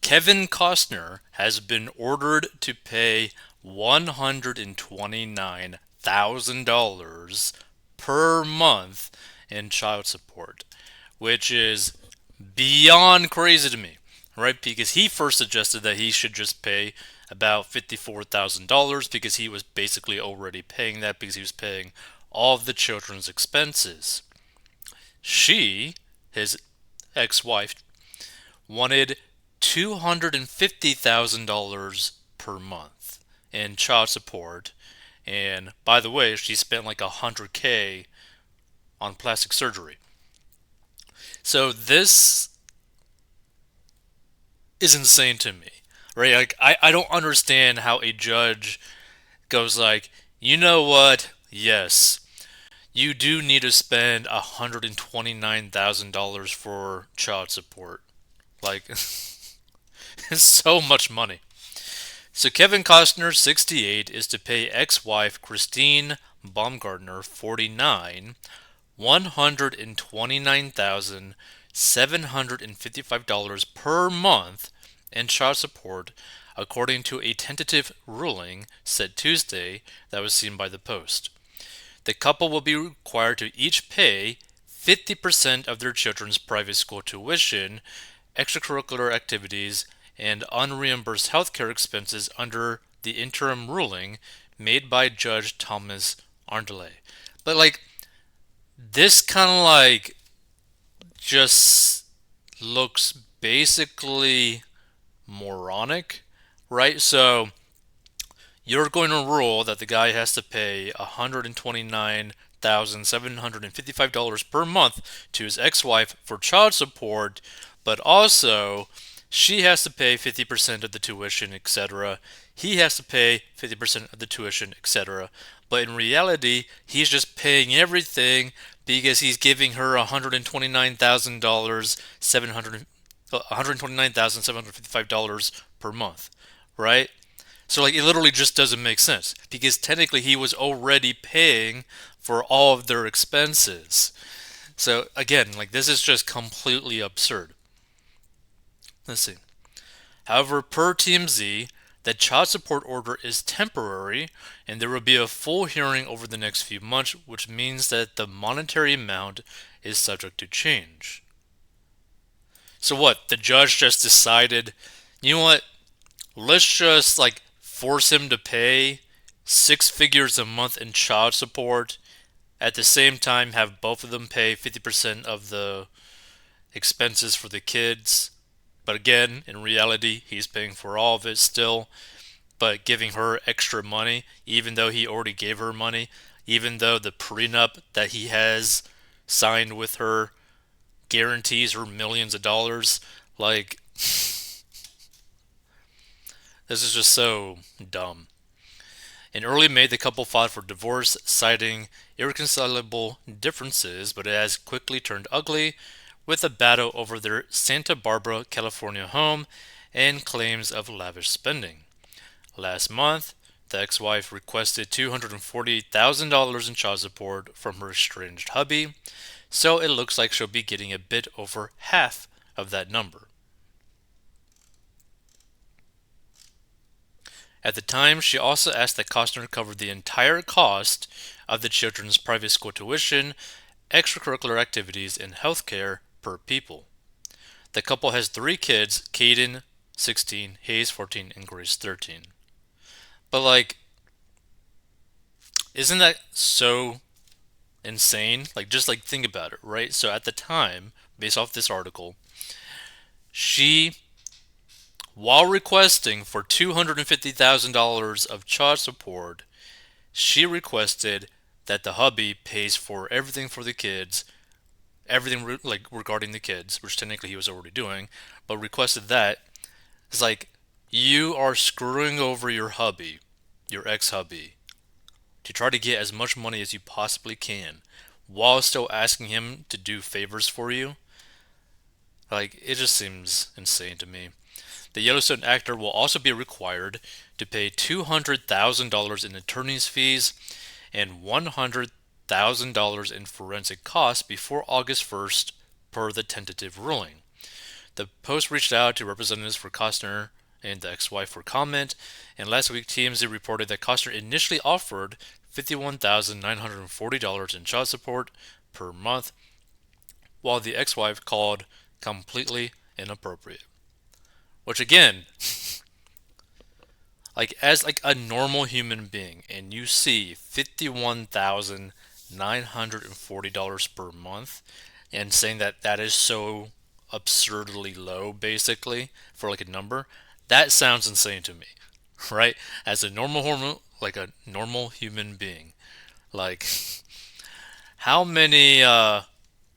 Kevin Costner has been ordered to pay $129,000 per month in child support, which is beyond crazy to me, right? Because he first suggested that he should just pay about $54,000 because he was basically already paying that because he was paying all of the children's expenses. She, his ex wife, wanted $250,000 per month in child support. And by the way, she spent like 100K on plastic surgery. So this is insane to me, right? Like I don't understand how a judge goes like, you know what? Yes, you do need to spend $129,000 for child support. Like, it's so much money. So Kevin Costner, 68, is to pay ex-wife Christine Baumgartner, 49, $129,755 per month in child support, according to a tentative ruling set Tuesday that was seen by the Post. The couple will be required to each pay 50% of their children's private school tuition, extracurricular activities, and unreimbursed healthcare expenses under the interim ruling made by Judge Thomas Arndale. But like this kind of like just looks basically moronic, right? So you're going to rule that the guy has to pay $129,755 per month to his ex-wife for child support, but also she has to pay 50% of the tuition, etc. He has to pay 50% of the tuition, etc. But in reality, he's just paying everything because he's giving her $129,000, $129,755 per month, right? So like it literally just doesn't make sense because technically he was already paying for all of their expenses. So again, like this is just completely absurd. Let's see. However, per TMZ, the child support order is temporary and there will be a full hearing over the next few months, which means that the monetary amount is subject to change. So what? The judge just decided, you know what? Let's just like force him to pay six figures a month in child support. At the same time, have both of them pay 50% of the expenses for the kids. But again, in reality, he's paying for all of it still, but giving her extra money, even though he already gave her money, even though the prenup that he has signed with her guarantees her millions of dollars. Like, this is just so dumb. In early May, the couple filed for divorce, citing irreconcilable differences, but it has quickly turned ugly with a battle over their Santa Barbara, California home and claims of lavish spending. Last month, the ex-wife requested $240,000 in child support from her estranged hubby, so it looks like she'll be getting a bit over half of that number. At the time, she also asked that Costner cover the entire cost of the children's private school tuition, extracurricular activities, and healthcare per pupil. The couple has three kids: Caden, 16, Hayes, 14, and Grace, 13. But, like, isn't that so insane? Like, just like think about it, right? So, at the time, based off this article, she, while requesting for $250,000 of child support, she requested that the hubby pays for everything for the kids, everything like regarding the kids, which technically he was already doing, but requested that. It's like you are screwing over your hubby, your ex-hubby, to try to get as much money as you possibly can, while still asking him to do favors for you. Like it just seems insane to me. The Yellowstone actor will also be required to pay $200,000 in attorney's fees and $100,000 in forensic costs before August 1st, per the tentative ruling. The Post reached out to representatives for Costner and the ex-wife for comment, and last week TMZ reported that Costner initially offered $51,940 in child support per month, while the ex-wife called completely inappropriate. Which again, like as like a normal human being, and you see $51,940 per month, and saying that that is so absurdly low, basically for like a number, that sounds insane to me, right? As a normal hormone, like a normal human being, like how many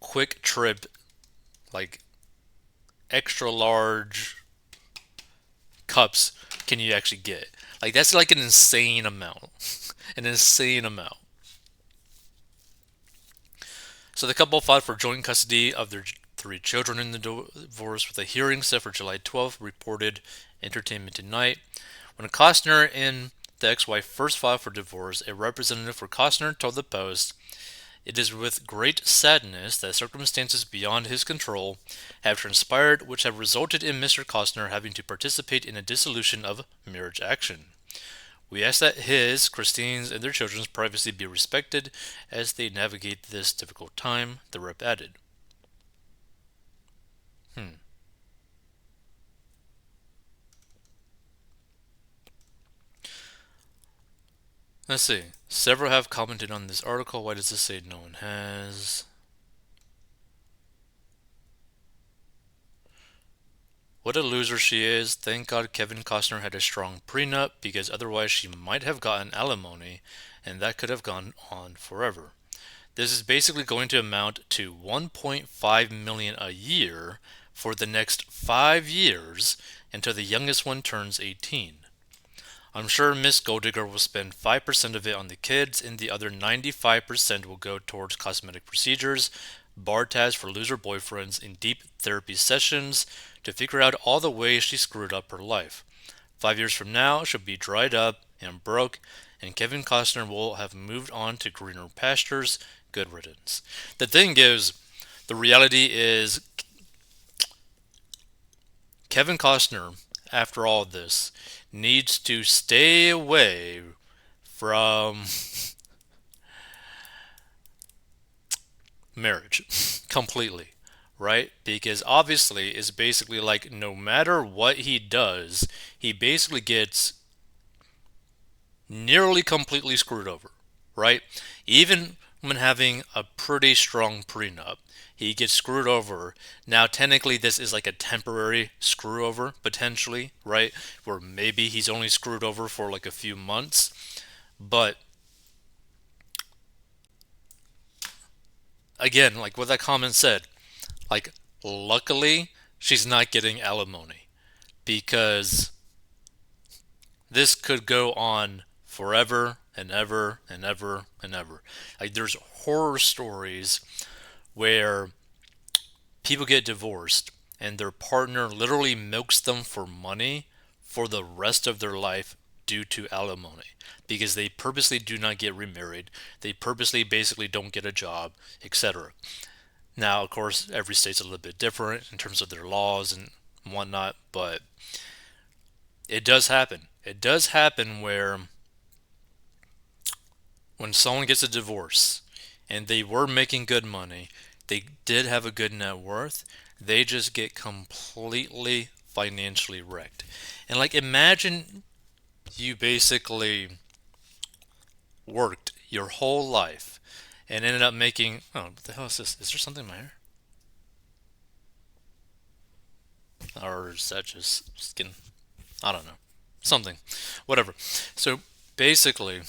quick trip like extra large cups can you actually get? Like that's like an insane amount. An insane amount. So the couple filed for joint custody of their three children in the divorce with a hearing set for July 12th, reported Entertainment Tonight. When Costner and the ex-wife first filed for divorce, a representative for Costner told the Post, "It is with great sadness that circumstances beyond his control have transpired which have resulted in Mr. Costner having to participate in a dissolution of marriage action. We ask that his, Christine's, and their children's privacy be respected as they navigate this difficult time," the rep added. Hmm. Let's see. Several have commented on this article. Why does this say no one has? What a loser she is. Thank God Kevin Costner had a strong prenup because otherwise she might have gotten alimony and that could have gone on forever. This is basically going to amount to 1.5 million a year for the next 5 years until the youngest one turns 18. I'm sure Miss Goldigger will spend 5% of it on the kids and the other 95% will go towards cosmetic procedures, bar tabs for loser boyfriends, and deep therapy sessions to figure out all the ways she screwed up her life. 5 years from now, she'll be dried up and broke, and Kevin Costner will have moved on to greener pastures. Good riddance. The thing is, the reality is, Kevin Costner, after all this, needs to stay away from marriage completely, right? Because obviously, it's basically like no matter what he does, he basically gets nearly completely screwed over, right? Even when having a pretty strong prenup, he gets screwed over. Now, technically, this is like a temporary screw over, potentially, right? Where maybe he's only screwed over for like a few months. But again, like what that comment said, like, luckily, she's not getting alimony because this could go on forever and ever and ever and ever. Like, there's horror stories where people get divorced and their partner literally milks them for money for the rest of their life due to alimony because they purposely do not get remarried, they purposely basically don't get a job, etc. Now, of course, every state's a little bit different in terms of their laws and whatnot, but it does happen. It does happen where when someone gets a divorce and they were making good money, they did have a good net worth, they just get completely financially wrecked. And like imagine you basically worked your whole life and ended up making, oh, what the hell is this? Is there something in my hair? Or is that just skin? I don't know. Something. Whatever. So basically,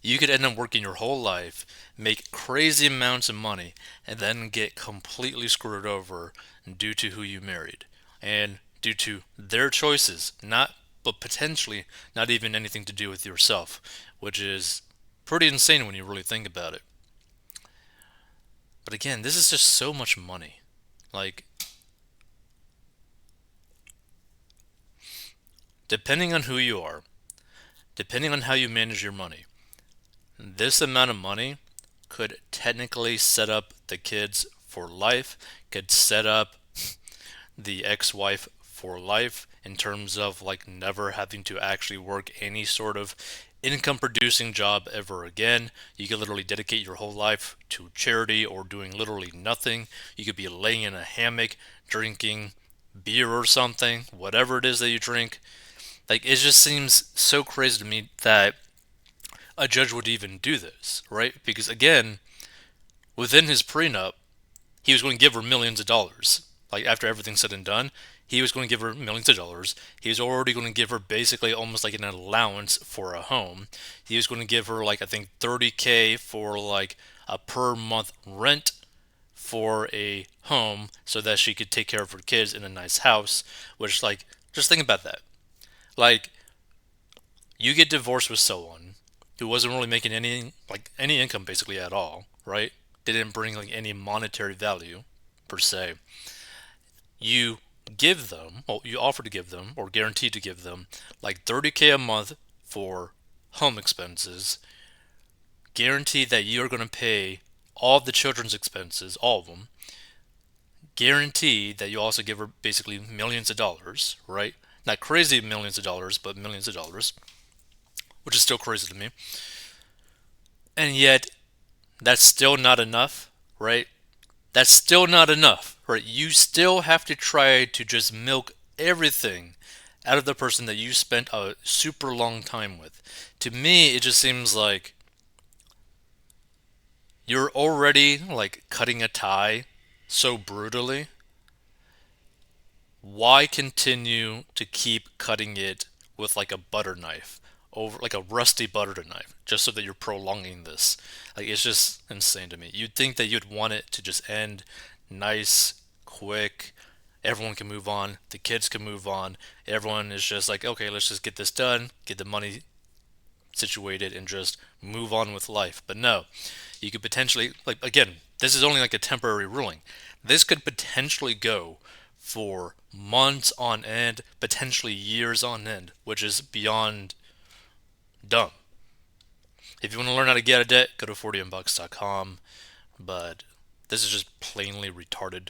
you could end up working your whole life, make crazy amounts of money, and then get completely screwed over due to who you married and due to their choices, not but potentially not even anything to do with yourself, which is pretty insane when you really think about it. But again, this is just so much money. Like, depending on who you are, depending on how you manage your money, this amount of money could technically set up the kids for life, could set up the ex-wife for life in terms of like never having to actually work any sort of income producing job ever again. You could literally dedicate your whole life to charity or doing literally nothing. You could be laying in a hammock drinking beer or something, whatever it is that you drink. Like, it just seems so crazy to me that a judge would even do this, right? Because again, within his prenup, he was going to give her millions of dollars. Like, after everything's said and done, he was going to give her millions of dollars. He was already going to give her basically almost like an allowance for a home. He was going to give her like I think 30K for like a per month rent for a home so that she could take care of her kids in a nice house, which like just think about that. Like, you get divorced with someone who wasn't really making any income basically at all, right? Didn't bring like any monetary value per se. You give them, well, you offer to give them or guarantee to give them like 30K a month for home expenses, guarantee that you're going to pay all of the children's expenses, all of them, guarantee that you also give her basically millions of dollars, right? Not crazy millions of dollars, but millions of dollars, which is still crazy to me. And yet, that's still not enough, right? That's still not enough, right? You still have to try to just milk everything out of the person that you spent a super long time with. To me, it just seems like you're already like cutting a tie so brutally. Why continue to keep cutting it with like a butter knife over like a rusty butter knife just so that you're prolonging this? Like, it's just insane to me. You'd think that you'd want it to just end nice, quick. Everyone can move on. The kids can move on. Everyone is just like, okay, let's just get this done, get the money situated, and just move on with life. But no, you could potentially, like, again, this is only like a temporary ruling. This could potentially go for months on end, potentially years on end, which is beyond dumb. If you want to learn how to get out of debt, go to 40mbucks.com. But this is just plainly retarded.